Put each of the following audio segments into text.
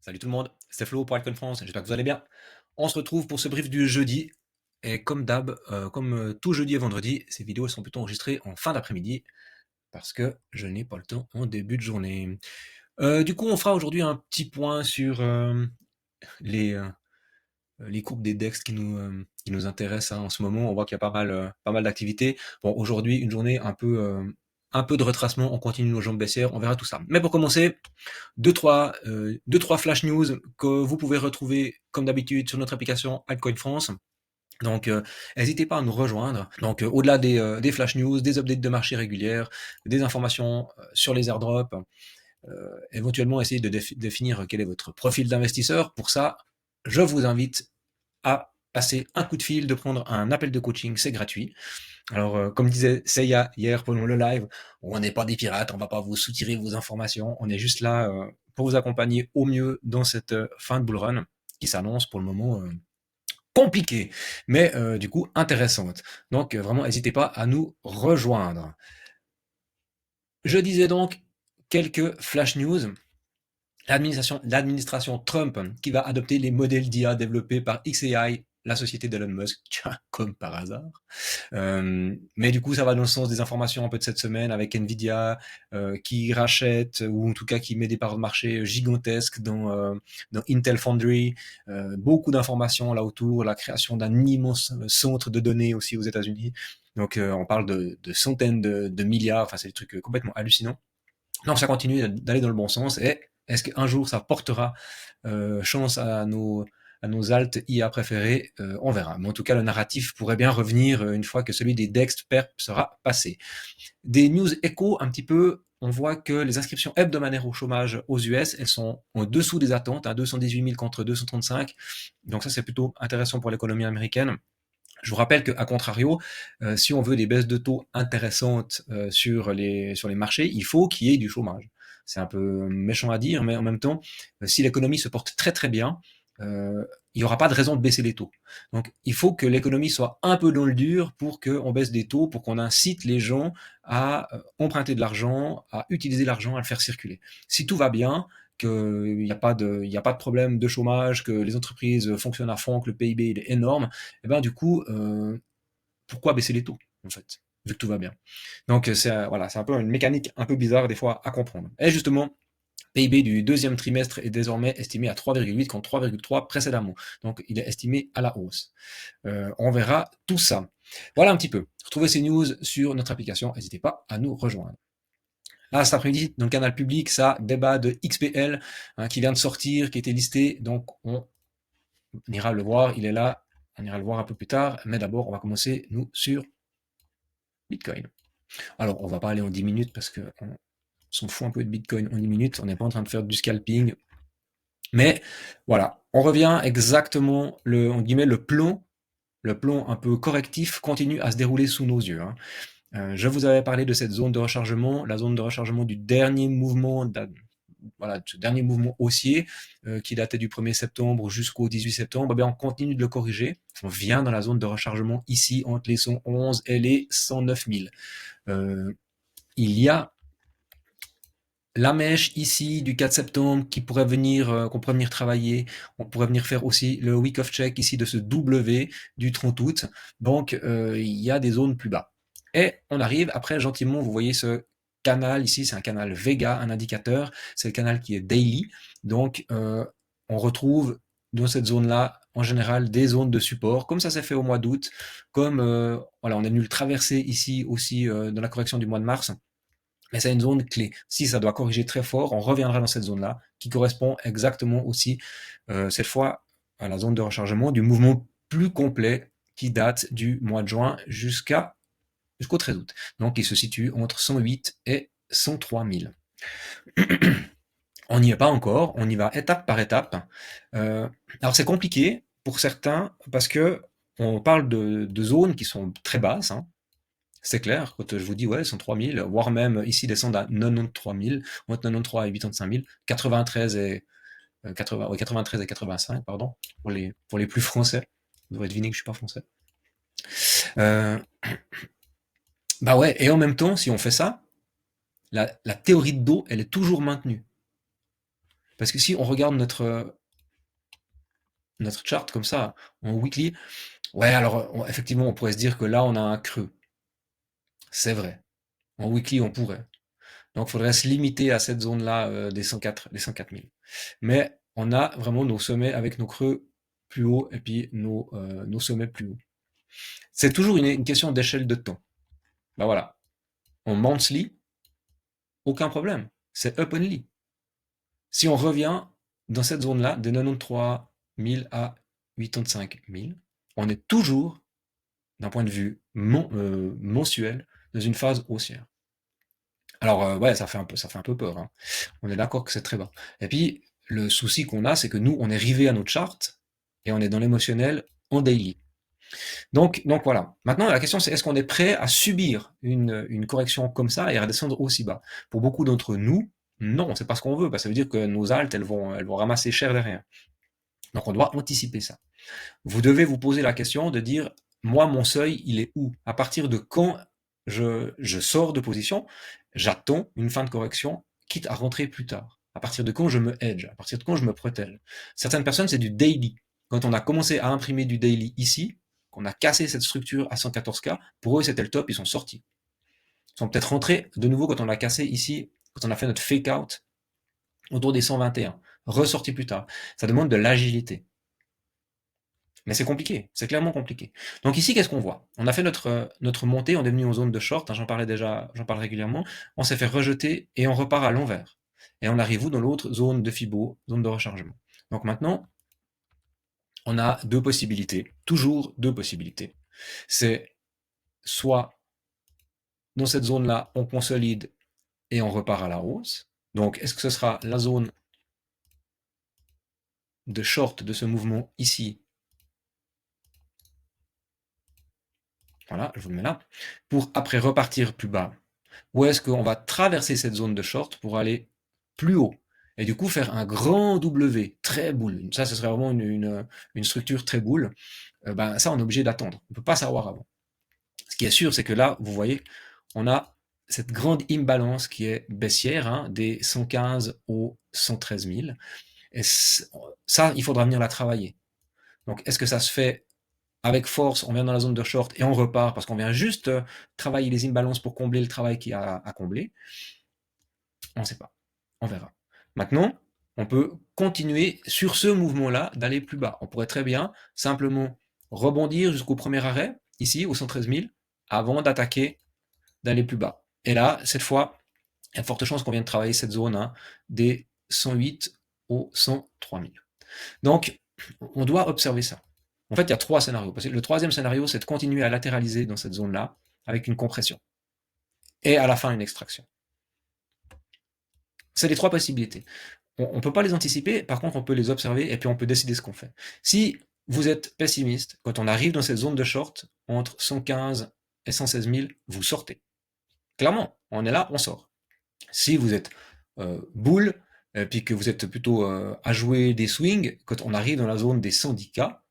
Salut tout le monde, c'est Flo pour Altcoin France, j'espère que vous allez bien. On se retrouve pour ce brief du jeudi. Et comme d'hab, comme tout jeudi et vendredi, ces vidéos sont plutôt enregistrées en fin d'après-midi parce que je n'ai pas le temps en début de journée. Du coup, on fera aujourd'hui un petit point sur les, euh, les courbes des DEX qui nous intéressent hein, en ce moment. On voit qu'il y a pas mal d'activités. Bon, aujourd'hui, une journée un peu de retracement. On continue nos jambes baissières. On verra tout ça. Mais pour commencer, deux, trois flash news que vous pouvez retrouver comme d'habitude sur notre application Altcoin France. Donc, n'hésitez pas à nous rejoindre. Donc, au-delà des flash news, des updates de marché régulières, des informations sur les airdrops, éventuellement essayer de définir quel est votre profil d'investisseur. Pour ça, je vous invite à passer un coup de fil, de prendre un appel de coaching, c'est gratuit. Alors, comme disait Seiya hier pendant le live, on n'est pas des pirates, on va pas vous soutirer vos informations, on est juste là pour vous accompagner au mieux dans cette fin de bull run qui s'annonce pour le moment compliquée, mais du coup intéressante. Donc vraiment, n'hésitez pas à nous rejoindre. Je disais donc quelques flash news. L'administration Trump qui va adopter les modèles d'IA développés par xAI, la société d'Elon Musk, tiens, comme par hasard. Mais du coup, ça va dans le sens des informations un peu de cette semaine avec Nvidia qui rachète ou en tout cas qui met des parts de marché gigantesques dans Intel Foundry. Beaucoup d'informations là autour, la création d'un immense centre de données aussi aux États-Unis. Donc, on parle de centaines de milliards. Enfin, c'est des trucs complètement hallucinants. Donc, ça continue d'aller dans le bon sens. Et est-ce qu'un jour ça portera chance à nos alt IA préférés, on verra. Mais en tout cas, le narratif pourrait bien revenir une fois que celui des DEX PERP sera passé. Des news écho un petit peu, on voit que les inscriptions hebdomadaires au chômage aux US, elles sont en dessous des attentes, à 218 000 contre 235. Donc ça, c'est plutôt intéressant pour l'économie américaine. Je vous rappelle qu'à contrario, si on veut des baisses de taux intéressantes sur les marchés, il faut qu'il y ait du chômage. C'est un peu méchant à dire, mais en même temps, si l'économie se porte très très bien, il n'y aura pas de raison de baisser les taux. Donc il faut que l'économie soit un peu dans le dur pour qu'on baisse des taux, pour qu'on incite les gens à emprunter de l'argent, à utiliser l'argent, à le faire circuler. Si tout va bien, qu'il n'y a pas de problème de chômage, que les entreprises fonctionnent à fond, que le PIB il est énorme, et ben du coup, pourquoi baisser les taux en fait, vu que tout va bien. Donc voilà, c'est un peu une mécanique un peu bizarre des fois à comprendre. Et justement, PIB du deuxième trimestre est désormais estimé à 3,8 contre 3,3 précédemment. Donc il est estimé à la hausse. On verra tout ça. Voilà un petit peu. Retrouvez ces news sur notre application. N'hésitez pas à nous rejoindre. Là, cet après-midi, dans le canal public, ça débat de XPL hein, qui vient de sortir, qui était listé. Donc on ira le voir. Il est là. On ira le voir un peu plus tard. Mais d'abord, on va commencer, nous, sur Bitcoin. Alors, on va pas aller en 10 minutes parce qu'on s'en fout un peu de Bitcoin en 10 minutes. On n'est pas en train de faire du scalping. Mais voilà, on revient exactement, le plomb un peu correctif continue à se dérouler sous nos yeux. Hein. Je vous avais parlé de cette zone de rechargement, la zone de rechargement du dernier mouvement, voilà, ce dernier mouvement haussier qui datait du 1er septembre jusqu'au 18 septembre. Eh bien, on continue de le corriger. On vient dans la zone de rechargement ici entre les 111 et les 109 000. Il y a la mèche ici du 4 septembre qui pourrait venir, qu'on pourrait venir travailler. On pourrait venir faire aussi le week of check ici de ce W du 30 août. Donc, il y a des zones plus bas. Et on arrive après gentiment, vous voyez ce canal ici, c'est un canal Vega, un indicateur. C'est le canal qui est daily. Donc, on retrouve dans cette zone-là, en général, des zones de support, comme ça s'est fait au mois d'août, comme voilà, on est venu le traverser ici aussi dans la correction du mois de mars. Mais c'est une zone clé. Si ça doit corriger très fort, on reviendra dans cette zone-là, qui correspond exactement aussi, cette fois, à la zone de rechargement du mouvement plus complet qui date du mois de juin jusqu'au 13 août. Donc, il se situe entre 108 et 103 000. On n'y est pas encore, on y va étape par étape. Alors, c'est compliqué pour certains parce que on parle de zones qui sont très basses, hein. C'est clair, quand je vous dis, ouais, 103 000, voire même ici descendre à 93 000, entre 93 et 85 000, 93 et, 80, ouais, 93 et 85, pardon, pour les plus français. Vous devrez deviner que je suis pas français. Euh, bah ouais, et en même temps, si on fait ça, la théorie de dos, elle est toujours maintenue. Parce que si on regarde notre chart comme ça, en weekly, ouais, alors effectivement, on pourrait se dire que là, on a un creux. C'est vrai. En weekly, on pourrait. Donc, il faudrait se limiter à cette zone-là des 104, des 104 000. Mais on a vraiment nos sommets avec nos creux plus hauts et puis nos sommets plus hauts. C'est toujours une question d'échelle de temps. Ben voilà. En monthly, aucun problème. C'est up only. Si on revient dans cette zone-là, de 93 000 à 85 000, on est toujours, d'un point de vue mensuel, dans une phase haussière. Alors ouais, ça fait un peu peur, hein. On est d'accord que c'est très bas. Et puis le souci qu'on a, c'est que nous, on est rivé à notre chart et on est dans l'émotionnel en daily. Donc voilà. Maintenant, la question c'est est-ce qu'on est prêt à subir une correction comme ça et à redescendre aussi bas? Pour beaucoup d'entre nous, non, c'est pas ce qu'on veut, parce que ça veut dire que nos altes, elles vont ramasser cher derrière. Donc on doit anticiper ça. Vous devez vous poser la question de dire, moi, mon seuil, il est où? À partir de quand je sors de position, j'attends une fin de correction, quitte à rentrer plus tard. À partir de quand je me hedge, à partir de quand je me protège. Certaines personnes, c'est du daily. Quand on a commencé à imprimer du daily ici, qu'on a cassé cette structure à 114K, pour eux, c'était le top, ils sont sortis. Ils sont peut-être rentrés de nouveau quand on l'a cassé ici, quand on a fait notre fake out autour des 121, ressortis plus tard. Ça demande de l'agilité. Mais c'est compliqué, c'est clairement compliqué. Donc ici, qu'est-ce qu'on voit? On a fait notre montée, on est venu en zone de short, hein, j'en parlais déjà, j'en parle régulièrement, on s'est fait rejeter et on repart à l'envers. Et on arrive où? Dans l'autre zone de Fibo, zone de rechargement. Donc maintenant, on a deux possibilités, toujours deux possibilités. C'est soit dans cette zone-là, on consolide et on repart à la hausse. Donc est-ce que ce sera la zone de short de ce mouvement ici? Voilà, je vous le mets là. Pour après repartir plus bas. Ou est-ce qu'on va traverser cette zone de short pour aller plus haut et du coup faire un grand W, très boule. Ça, ce serait vraiment une structure très boule. Ben, ça, on est obligé d'attendre. On ne peut pas savoir avant. Ce qui est sûr, c'est que là, vous voyez, on a cette grande imbalance qui est baissière, hein, des 115 aux 113 000. Et ça, il faudra venir la travailler. Donc, est-ce que ça se fait avec force, on vient dans la zone de short et on repart parce qu'on vient juste travailler les imbalances pour combler le travail qu'il y a à combler? On ne sait pas. On verra. Maintenant, on peut continuer sur ce mouvement-là d'aller plus bas. On pourrait très bien simplement rebondir jusqu'au premier arrêt, ici, au 113 000, avant d'attaquer, d'aller plus bas. Et là, cette fois, il y a de fortes chances qu'on vienne travailler cette zone, hein, des 108 au 103 000. Donc, on doit observer ça. En fait, il y a trois scénarios. Le troisième scénario, c'est de continuer à latéraliser dans cette zone-là avec une compression. Et à la fin, une extraction. C'est les trois possibilités. On ne peut pas les anticiper, par contre, on peut les observer et puis on peut décider ce qu'on fait. Si vous êtes pessimiste, quand on arrive dans cette zone de short, entre 115 et 116 000, vous sortez. Clairement, on est là, on sort. Si vous êtes bull, puis que vous êtes plutôt à jouer des swings, quand on arrive dans la zone des 110K,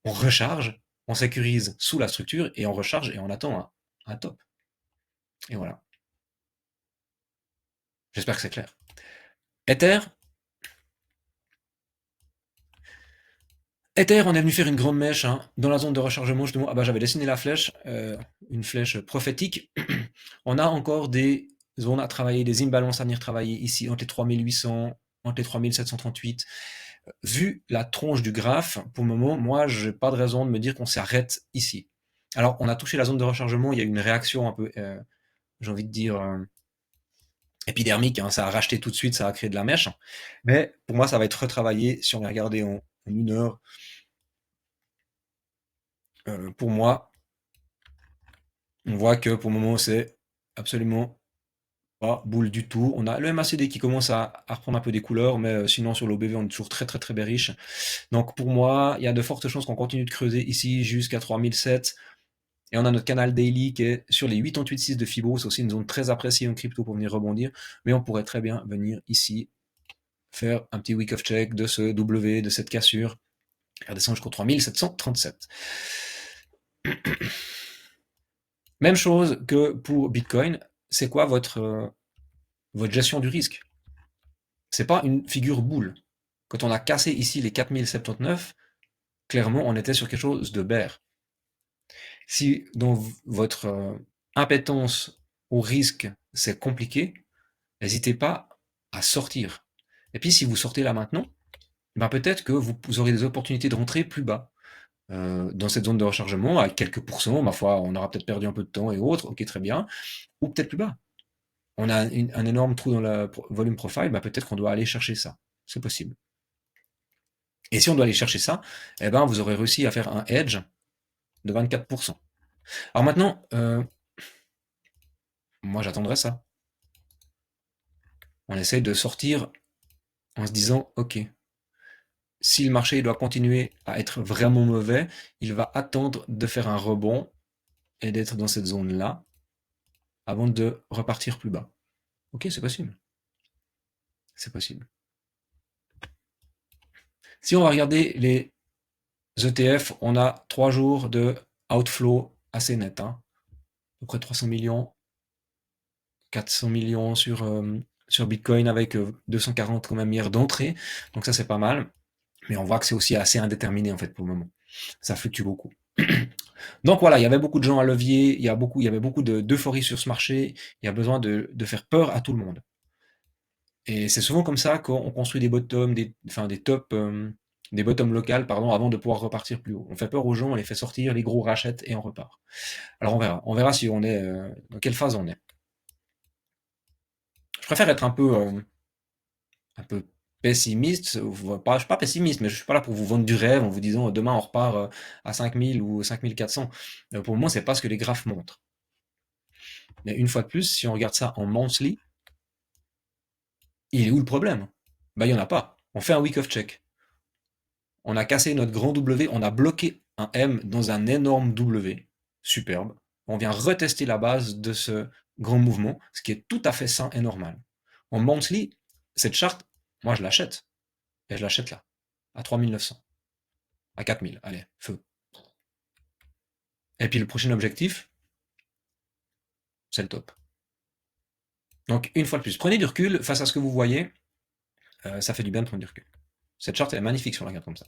on recharge, on sécurise sous la structure et on recharge et on attend un top. Et voilà. J'espère que c'est clair. Ether, on est venu faire une grande mèche, hein, dans la zone de rechargement, justement. Ah bah j'avais dessiné la flèche, une flèche prophétique. On a encore des zones à travailler, des imbalances à venir travailler ici, entre les 3800, entre les 3738. Vu la tronche du graphe, pour le moment, moi, j'ai pas de raison de me dire qu'on s'arrête ici. Alors, on a touché la zone de rechargement, il y a eu une réaction un peu, j'ai envie de dire, épidermique, hein, ça a racheté tout de suite, ça a créé de la mèche. Mais pour moi, ça va être retravaillé si on vient regarder en une heure. Pour moi, on voit que pour le moment, c'est absolument pas boule du tout. On a le MACD qui commence à reprendre un peu des couleurs, mais sinon sur l'OBV, on est toujours très très très bearish. Donc pour moi, il y a de fortes chances qu'on continue de creuser ici jusqu'à 3007. Et on a notre canal daily qui est sur les 88,6 de Fibo. C'est aussi une zone très appréciée en crypto pour venir rebondir. Mais on pourrait très bien venir ici faire un petit week of check de ce W, de cette cassure, et redescendre jusqu'au 3737. Même chose que pour Bitcoin. C'est quoi votre gestion du risque? C'est pas une figure boule. Quand on a cassé ici les 4079, clairement, on était sur quelque chose de bear. Si dans votre impétence au risque, c'est compliqué, n'hésitez pas à sortir. Et puis, si vous sortez là maintenant, ben peut-être que vous aurez des opportunités de rentrer plus bas. Dans cette zone de rechargement, à quelques pourcents, ma foi, on aura peut-être perdu un peu de temps et autres, ok, très bien, ou peut-être plus bas. On a un énorme trou dans le volume profile, ben peut-être qu'on doit aller chercher ça. C'est possible. Et si on doit aller chercher ça, eh ben, vous aurez réussi à faire un edge de 24%. Alors maintenant, moi j'attendrai ça. On essaye de sortir en se disant, ok, si le marché doit continuer à être vraiment mauvais, il va attendre de faire un rebond et d'être dans cette zone-là avant de repartir plus bas. Ok, c'est possible. C'est possible. Si on va regarder les ETF, on a 3 jours de outflow assez net. Hein. À peu près 300 millions, 400 millions sur Bitcoin avec 240 quand même hier d'entrée. Donc ça, c'est pas mal. Mais on voit que c'est aussi assez indéterminé en fait pour le moment. Ça fluctue beaucoup. Donc voilà, il y avait beaucoup de gens à levier, il y avait beaucoup d'euphorie sur ce marché. Il y a besoin de faire peur à tout le monde. Et c'est souvent comme ça qu'on construit des bottoms, enfin des tops, des bottoms locales, pardon, avant de pouvoir repartir plus haut. On fait peur aux gens, on les fait sortir, les gros rachètent et on repart. Alors on verra. On verra si on est dans quelle phase on est. Je préfère être un peu pessimiste. Pas, je suis pas pessimiste, mais je suis pas là pour vous vendre du rêve en vous disant demain on repart à 5000 ou 5400. Pour le moment, c'est pas ce que les graphes montrent. Mais une fois de plus, si on regarde ça en monthly, il est où le problème? Bah il y en a pas. On fait un week of check. On a cassé notre grand W, on a bloqué un M dans un énorme W. Superbe. On vient retester la base de ce grand mouvement, ce qui est tout à fait sain et normal. En monthly, cette charte, moi je l'achète. Et je l'achète là, à 3900, à 4000, allez, feu. Et puis le prochain objectif, c'est le top. Donc une fois de plus, prenez du recul face à ce que vous voyez, ça fait du bien de prendre du recul. Cette charte elle est magnifique si on la regarde comme ça.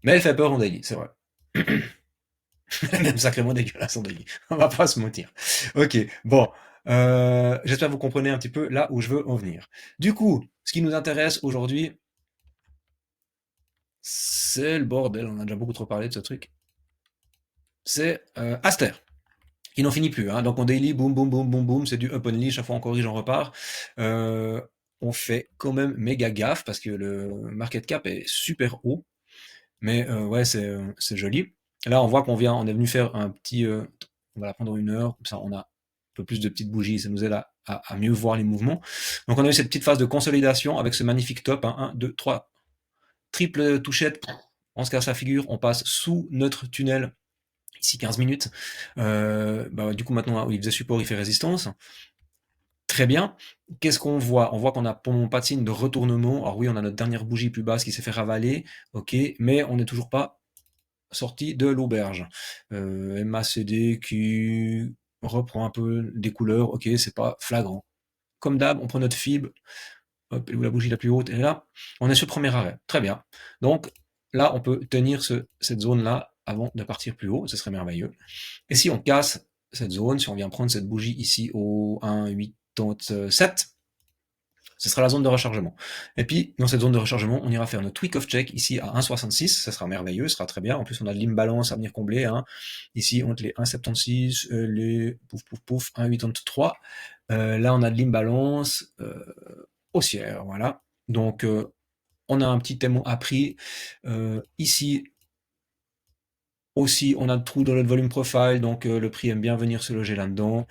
Mais elle fait peur en daily, c'est vrai. Elle est même sacrément dégueulasse en daily, on va pas se mentir. Ok, bon, j'espère que vous comprenez un petit peu là où je veux en venir. Du coup, ce qui nous intéresse aujourd'hui, c'est le bordel, on a déjà beaucoup trop parlé de ce truc. C'est Aster. Il n'en finit plus. Hein. Donc on daily, boum, boum, boum, boum, boum, c'est du up only, chaque fois on corrige, on repart. On fait quand même méga gaffe parce que le market cap est super haut. Mais ouais, c'est joli. Là, on voit on est venu faire un petit, on va la prendre 1 heure, comme ça on a un peu plus de petites bougies, ça nous aide à mieux voir les mouvements. Donc on a eu cette petite phase de consolidation avec ce magnifique top, hein, 1, 2, 3, triple touchette, on se casse la figure, on passe sous notre tunnel ici 15 minutes. Bah, du coup, maintenant, il faisait support, il fait résistance. Très bien. Qu'est-ce qu'on voit? On voit qu'on a pour le moment pas de signe de retournement. Alors oui, on a notre dernière bougie plus basse qui s'est fait ravaler, ok, mais on n'est toujours pas sorti de l'auberge. MACD qui reprend un peu des couleurs, ok, c'est pas flagrant. Comme d'hab, on prend notre fibre, hop, où la bougie la plus haute, et là, on est sur le premier arrêt. Très bien. Donc là, on peut tenir cette zone-là avant de partir plus haut, ce serait merveilleux. Et si on casse cette zone, si on vient prendre cette bougie ici au 1,87, ce sera la zone de rechargement. Et puis, dans cette zone de rechargement, on ira faire notre tweak of check ici à 1,66, ça sera merveilleux, ça sera très bien. En plus, on a de l'imbalance à venir combler. Hein. Ici, entre les 1,76, les pouf pouf pouf, 1,83. Là, on a de l'imbalance haussière, voilà. Donc, on a un petit thème appris. Ici, aussi, on a de trous dans notre volume profile, donc le prix aime bien venir se loger là-dedans.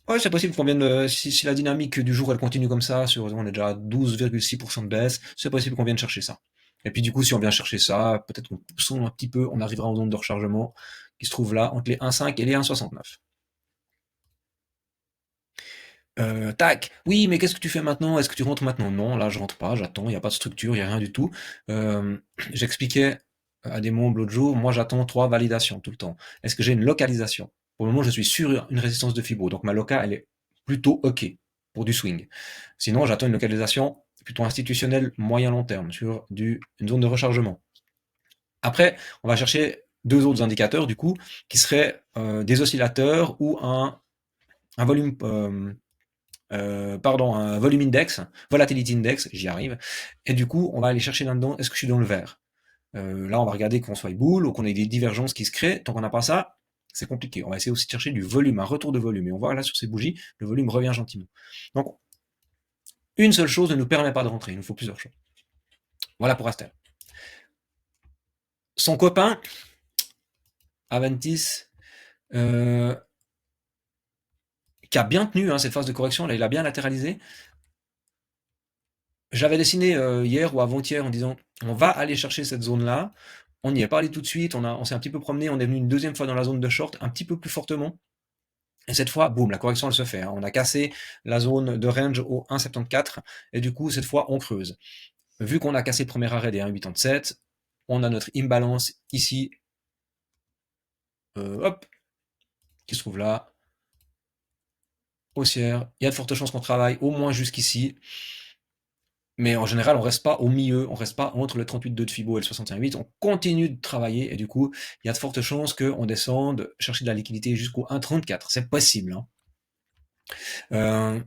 Ouais, c'est possible qu'on vienne, si la dynamique du jour elle continue comme ça, on est déjà à 12,6% de baisse, c'est possible qu'on vienne chercher ça. Et puis du coup, si on vient chercher ça, peut-être qu'on poussons un petit peu, on arrivera en zone de rechargement qui se trouve là entre les 1,5 et les 1,69. Tac. Oui, mais qu'est-ce que tu fais maintenant? Est-ce que tu rentres maintenant? Non, là je rentre pas, j'attends, il n'y a pas de structure, il n'y a rien du tout. J'expliquais à des membres l'autre jour, moi j'attends 3 validations tout le temps. Est-ce que j'ai une localisation? Pour le moment, je suis sur une résistance de fibro, donc ma loca, elle est plutôt OK pour du swing. Sinon, j'attends une localisation plutôt institutionnelle moyen-long terme sur une zone de rechargement. Après, on va chercher deux autres indicateurs, du coup, qui seraient des oscillateurs ou un volume, un volume index, volatility index, j'y arrive. Et du coup, on va aller chercher là-dedans, est-ce que je suis dans le vert? Là, on va regarder qu'on soit boule ou qu'on ait des divergences qui se créent. Tant qu'on n'a pas ça, c'est compliqué. On va essayer aussi de chercher du volume, un retour de volume. Et on voit là sur ces bougies, le volume revient gentiment. Donc, une seule chose ne nous permet pas de rentrer. Il nous faut plusieurs choses. Voilà pour Astel. Son copain, Aventis, qui a bien tenu cette phase de correction, là, il a bien latéralisé. J'avais dessiné hier ou avant-hier en disant on va aller chercher cette zone-là. On n'y est pas allé tout de suite, on s'est un petit peu promené, on est venu une deuxième fois dans la zone de short, un petit peu plus fortement. Et cette fois, boum, la correction elle se fait. On a cassé la zone de range au 1,74 et du coup cette fois on creuse. Vu qu'on a cassé le premier arrêt des 1,87, on a notre imbalance ici, hop, qui se trouve là, haussière. Il y a de fortes chances qu'on travaille au moins jusqu'ici. Mais en général, on reste pas au milieu, on reste pas entre le 38,2 de Fibo et le 61,8, on continue de travailler et du coup, il y a de fortes chances qu'on descende chercher de la liquidité jusqu'au 1,34. C'est possible. Hein.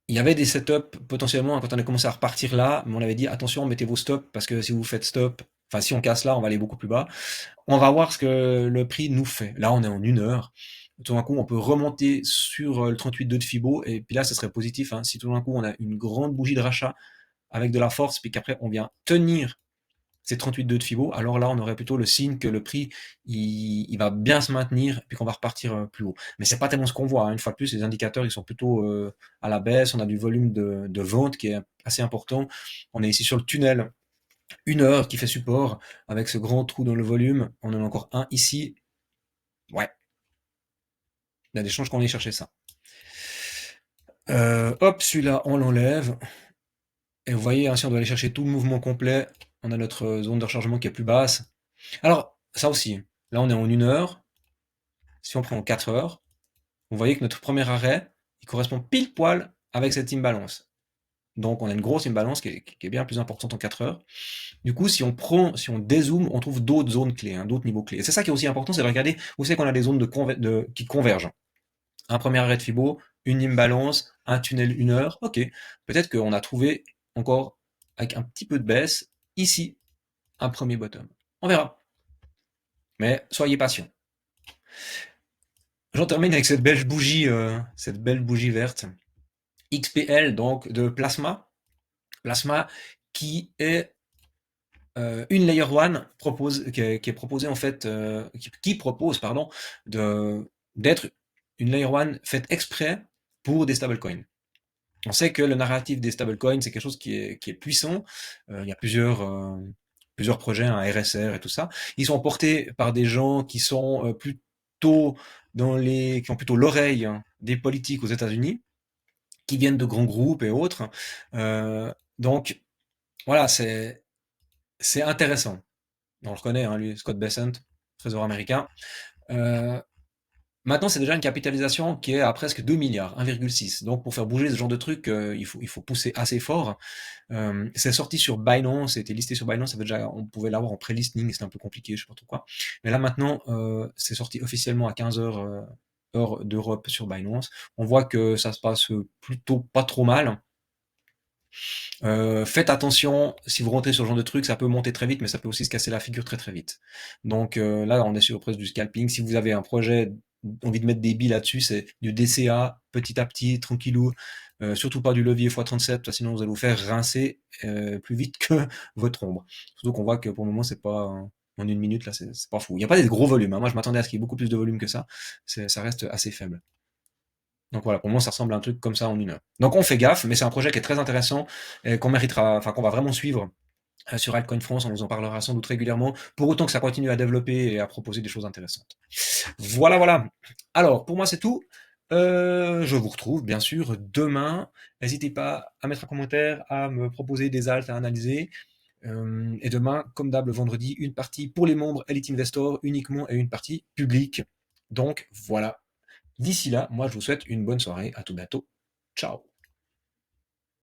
Il y avait des setups potentiellement quand on a commencé à repartir là, mais on avait dit attention, mettez vos stops parce que si vous faites stop, enfin si on casse là, on va aller beaucoup plus bas. On va voir ce que le prix nous fait. Là, on est en 1 heure. Tout d'un coup, on peut remonter sur le 38,2 de Fibo et puis là, ce serait positif. Hein, si tout d'un coup, on a une grande bougie de rachat avec de la force, puis qu'après on vient tenir ces 38,2 de Fibo, alors là on aurait plutôt le signe que le prix il va bien se maintenir, puis qu'on va repartir plus haut. Mais c'est pas tellement ce qu'on voit. Hein. Une fois de plus, les indicateurs ils sont plutôt à la baisse. On a du volume de vente qui est assez important. On est ici sur le tunnel 1 heure qui fait support avec ce grand trou dans le volume. On en a encore un ici. Ouais, il y a des chances qu'on ait cherché ça. Hop, celui-là on l'enlève. Et vous voyez, hein, si on doit aller chercher tout le mouvement complet, on a notre zone de rechargement qui est plus basse. Alors, ça aussi, là on est en 1 heure. Si on prend en 4 heures, vous voyez que notre premier arrêt, il correspond pile poil avec cette imbalance. Donc on a une grosse imbalance qui est bien plus importante en 4 heures. Du coup, si on dézoome, on trouve d'autres zones clés, hein, d'autres niveaux clés. Et c'est ça qui est aussi important, c'est de regarder où c'est qu'on a des zones qui convergent. Un premier arrêt de Fibo, une imbalance, un tunnel 1 heure, ok. Peut-être qu'on a trouvé encore, avec un petit peu de baisse, ici, un premier bottom. On verra. Mais soyez patient. J'en termine avec cette belle bougie verte. XPL, donc de Plasma. Plasma qui est une layer 1 qui est proposée en fait, qui propose pardon d'être une layer 1 faite exprès pour des stablecoins. On sait que le narratif des stablecoins c'est quelque chose qui est puissant. Il y a plusieurs projets, un RSR et tout ça. Ils sont portés par des gens qui sont plutôt qui ont plutôt l'oreille des politiques aux États-Unis, qui viennent de grands groupes et autres. Donc voilà, c'est intéressant. On le reconnaît, hein, lui, Scott Bessent, trésor américain. Maintenant, c'est déjà une capitalisation qui est à presque 2 milliards, 1,6. Donc, pour faire bouger ce genre de truc, il faut pousser assez fort. C'est sorti sur Binance, c'était listé sur Binance, on pouvait l'avoir en pré-listing, c'était un peu compliqué, je sais pas trop quoi. Mais là, maintenant, c'est sorti officiellement à 15 heures, heure d'Europe sur Binance. On voit que ça se passe plutôt pas trop mal. Faites attention, si vous rentrez sur ce genre de truc, ça peut monter très vite, mais ça peut aussi se casser la figure très très vite. Donc là, on est sur presque du scalping. Si vous avez un projet, envie de mettre des billes là-dessus, c'est du DCA, petit à petit, tranquillou. Surtout pas du levier x37, sinon vous allez vous faire rincer plus vite que votre ombre. Surtout qu'on voit que pour le moment, c'est pas en 1 minute, là, c'est pas fou. Il n'y a pas des gros volumes. Hein. Moi, je m'attendais à ce qu'il y ait beaucoup plus de volume que ça. Ça reste assez faible. Donc voilà, pour moi, ça ressemble à un truc comme ça en 1 heure. Donc on fait gaffe, mais c'est un projet qui est très intéressant et qu'on va vraiment suivre sur Altcoin France. On vous en parlera sans doute régulièrement, pour autant que ça continue à développer et à proposer des choses intéressantes. Voilà, voilà. Alors, pour moi, c'est tout. Je vous retrouve, bien sûr, demain. N'hésitez pas à mettre un commentaire, à me proposer des alts à analyser. Et demain, comme d'hab, le vendredi, une partie pour les membres Elite Investor uniquement et une partie publique. Donc voilà. D'ici là, moi je vous souhaite une bonne soirée. À tout bientôt. Ciao.